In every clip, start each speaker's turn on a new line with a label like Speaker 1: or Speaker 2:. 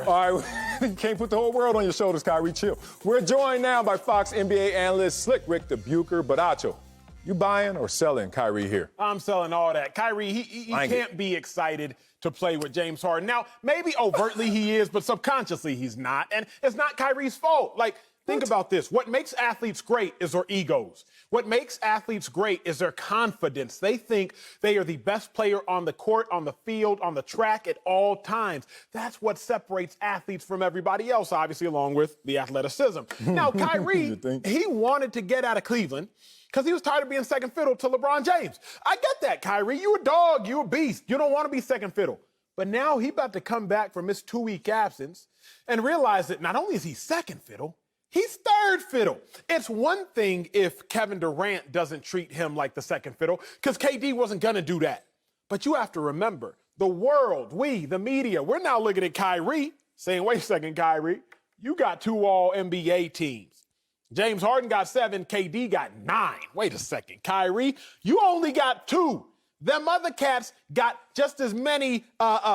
Speaker 1: All right, you can't put the whole world on your shoulders, Kyrie. Chill. We're joined now by Fox NBA analyst Ric Bucher. But Acho, you buying or selling Kyrie here?
Speaker 2: I'm selling all that. Kyrie, he can't be excited to play with James Harden. Now, maybe overtly he is, but subconsciously he's not. And it's not Kyrie's fault. Think about this. What makes athletes great is their egos. What makes athletes great is their confidence. They think they are the best player on the court, on the field, on the track at all times. That's what separates athletes from everybody else, obviously, along with the athleticism. Now, Kyrie, he wanted to get out of Cleveland because he was tired of being second fiddle to LeBron James. I get that, Kyrie. You a dog. You a beast. You don't want to be second fiddle. But now he about to come back from his 2-week absence and realize that not only is he second fiddle, he's third fiddle. It's one thing if Kevin Durant doesn't treat him like the second fiddle, because KD wasn't going to do that. But you have to remember, the world, the media, we're now looking at Kyrie saying, wait a second, Kyrie, you got 2 All-NBA teams. James Harden got 7, KD got 9. Wait a second, Kyrie, you only got 2. Them other cats got just as many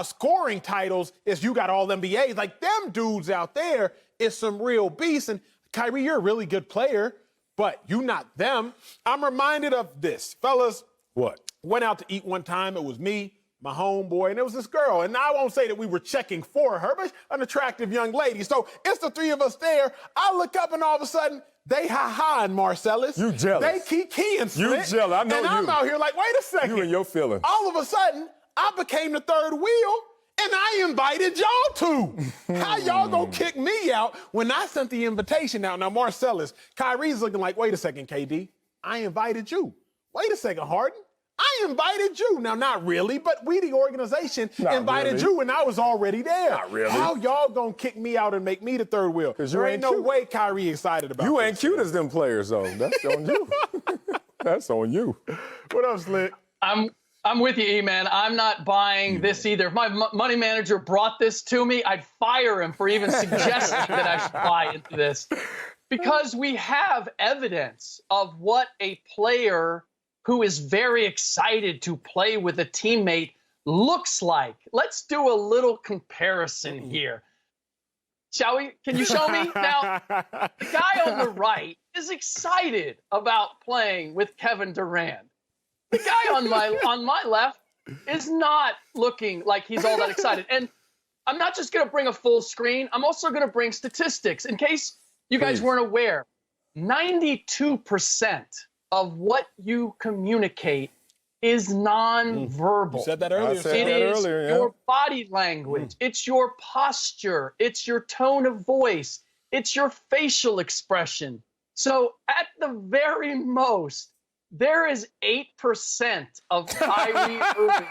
Speaker 2: scoring titles as you got All-NBAs. Like, them dudes out there is some real beasts. And Kyrie, you're a really good player, but you not them. I'm reminded of this. Fellas, went out to eat one time. It was me, my homeboy, and it was this girl. And I won't say that we were checking for her, but an attractive young lady. So it's the 3 of us there. I look up and all of a sudden, they ha-ha-ing Marcellus.
Speaker 1: You jealous.
Speaker 2: They kiki-ing Slick.
Speaker 1: You jealous. I know
Speaker 2: and
Speaker 1: you.
Speaker 2: I'm out here like, wait a second.
Speaker 1: You and your feelings.
Speaker 2: All of a sudden, I became the third wheel, and I invited y'all to. How y'all gonna kick me out when I sent the invitation out? Now, Marcellus, Kyrie's looking like, wait a second, KD. I invited you. Wait a second, Harden. I invited you. Now, not really, but we, the organization, invited you, and I was already there.
Speaker 1: Not really.
Speaker 2: How y'all gonna kick me out and make me the third wheel? There ain't no way Kyrie excited about
Speaker 1: You
Speaker 2: this.
Speaker 1: ain't cute as them players, though. That's on you. That's on you.
Speaker 2: What up, Slick?
Speaker 3: I'm with you, E-Man. I'm not buying this either. If my money manager brought this to me, I'd fire him for even suggesting that I should buy into this. Because we have evidence of what a player who is very excited to play with a teammate looks like. Let's do a little comparison here. Shall we? Can you show me? Now, the guy on the right is excited about playing with Kevin Durant. The guy on my left is not looking like he's all that excited. And I'm not just going to bring a full screen. I'm also going to bring statistics. In case you guys weren't aware, 92% of what you communicate is nonverbal.
Speaker 2: You said that earlier.
Speaker 3: It is your body language. It's your posture. It's your tone of voice. It's your facial expression. So at the very most, there is 8% of Kyrie Irving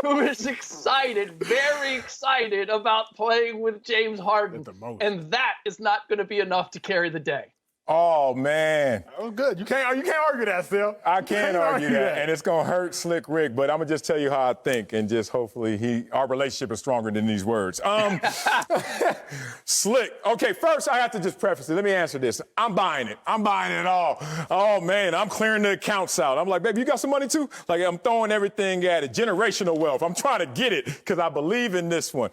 Speaker 3: who is excited, very excited about playing with James Harden. And that is not going to be enough to carry the day.
Speaker 1: Oh, man.
Speaker 2: Oh, good. You can't argue that, still.
Speaker 1: I can't argue that, and it's going to hurt Slick Rick, but I'm going to just tell you how I think, and just hopefully our relationship is stronger than these words. Slick, okay, first I have to just preface it. Let me answer this. I'm buying it. I'm buying it all. Oh, man, I'm clearing the accounts out. I'm like, baby, you got some money too? Like, I'm throwing everything at it. Generational wealth. I'm trying to get it because I believe in this one.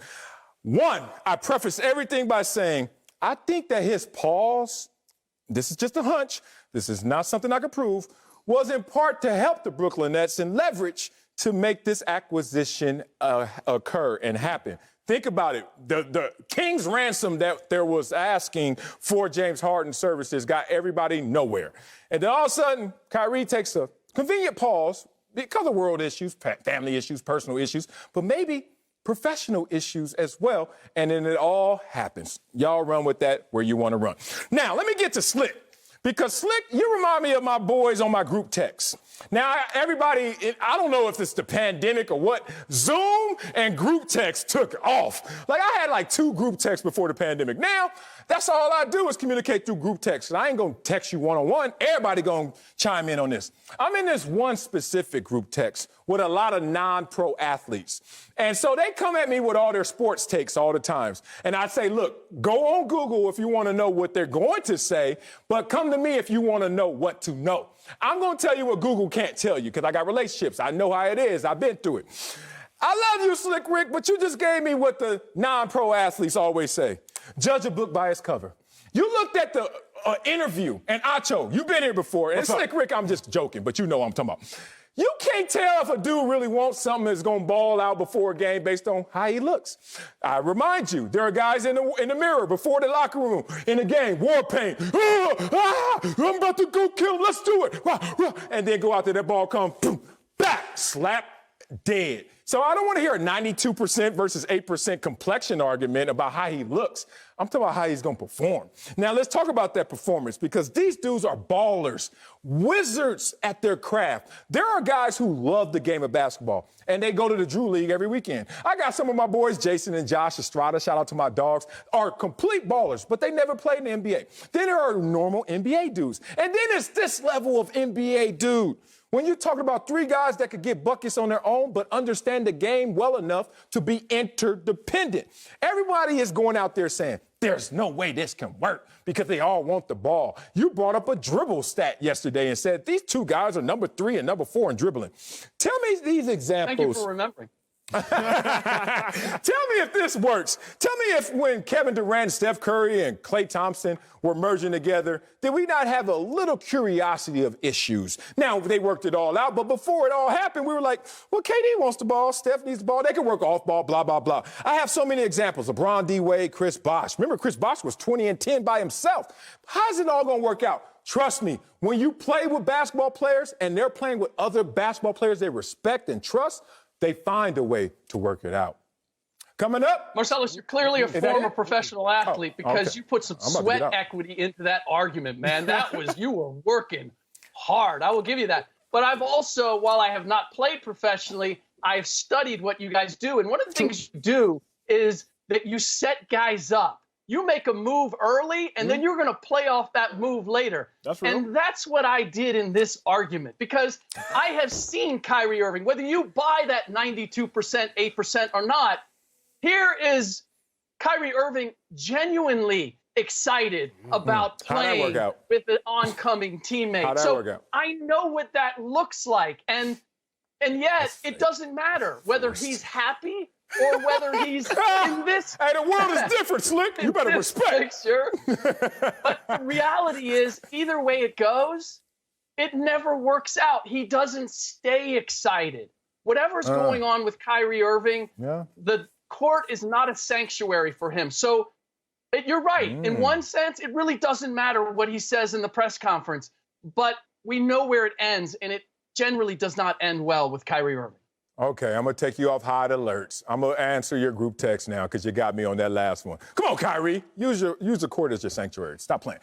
Speaker 1: One, I preface everything by saying, I think that his pause, this is just a hunch, this is not something I can prove, was in part to help the Brooklyn Nets and leverage to make this acquisition occur and happen. Think about it. The King's ransom that there was asking for James Harden's services got everybody nowhere. And then all of a sudden, Kyrie takes a convenient pause because of world issues, family issues, personal issues, but maybe professional issues as well, and then it all happens. Y'all run with that where you want to run. Now, let me get to Slick, because Slick, you remind me of my boys on my group text. Now, everybody, I don't know if it's the pandemic or what, Zoom and group text took off. Like, I had like 2 group texts before the pandemic. Now, that's all I do is communicate through group text. And I ain't going to text you one-on-one. Everybody going to chime in on this. I'm in this one specific group text with a lot of non-pro athletes. And so they come at me with all their sports takes all the times. And I say, look, go on Google if you want to know what they're going to say, but come to me if you want to know what to know. I'm going to tell you what Google can't tell you because I got relationships. I know how it is. I've been through it. I love you, Slick Rick, but you just gave me what the non-pro athletes always say. Judge a book by its cover. You looked at the interview, and Acho, you've been here before, and Slick Rick, I'm just joking, but you know what I'm talking about. You can't tell if a dude really wants something that's going to ball out before a game based on how he looks. I remind you, there are guys in the mirror before the locker room in the game, war paint. I'm about to go kill him, let's do it. And then go out there, that ball comes, boom, back, slap, dead. So I don't want to hear a 92% versus 8% complexion argument about how he looks. I'm talking about how he's going to perform. Now, let's talk about that performance because these dudes are ballers, wizards at their craft. There are guys who love the game of basketball, and they go to the Drew League every weekend. I got some of my boys, Jason and Josh Estrada, shout out to my dogs, are complete ballers, but they never played in the NBA. Then there are normal NBA dudes. And then there's this level of NBA dude. When you're talking about three guys that could get buckets on their own but understand the game well enough to be interdependent. Everybody is going out there saying, there's no way this can work because they all want the ball. You brought up a dribble stat yesterday and said these two guys are number 3 and number 4 in dribbling. Tell me these examples.
Speaker 3: Thank you for remembering.
Speaker 1: Tell me if this works. Tell me if when Kevin Durant, Steph Curry, and Klay Thompson were merging together, did we not have a little curiosity of issues? Now, they worked it all out, but before it all happened, we were like, well, KD wants the ball, Steph needs the ball, they can work off ball, blah, blah, blah. I have so many examples. LeBron D. Wade, Chris Bosh. Remember, Chris Bosh was 20 and 10 by himself. How's it all going to work out? Trust me, when you play with basketball players and they're playing with other basketball players they respect and trust, they find a way to work it out. Coming up.
Speaker 3: Marcellus, you're clearly a former professional athlete because you put some sweat equity into that argument, man. You were working hard. I will give you that. But I've also, while I have not played professionally, I've studied what you guys do. And one of the things you do is that you set guys up. You make a move early, and then you're going to play off that move later.
Speaker 2: That's real.
Speaker 3: And that's what I did in this argument, because I have seen Kyrie Irving, whether you buy that 92%, 8% or not, here is Kyrie Irving genuinely excited about playing with an oncoming teammate.
Speaker 1: How'd that work out?
Speaker 3: I know what that looks like. And yet it doesn't matter whether he's happy or whether he's in this.
Speaker 1: Hey, the world is different, Slick. You better respect.
Speaker 3: Picture. But the reality is, either way it goes, it never works out. He doesn't stay excited. Whatever's going on with Kyrie Irving, the court is not a sanctuary for him. So you're right. In one sense, it really doesn't matter what he says in the press conference. But we know where it ends, and it generally does not end well with Kyrie Irving.
Speaker 1: Okay, I'm going to take you off high alerts. I'm going to answer your group text now because you got me on that last one. Come on, Kyrie. Use the court as your sanctuary. Stop playing.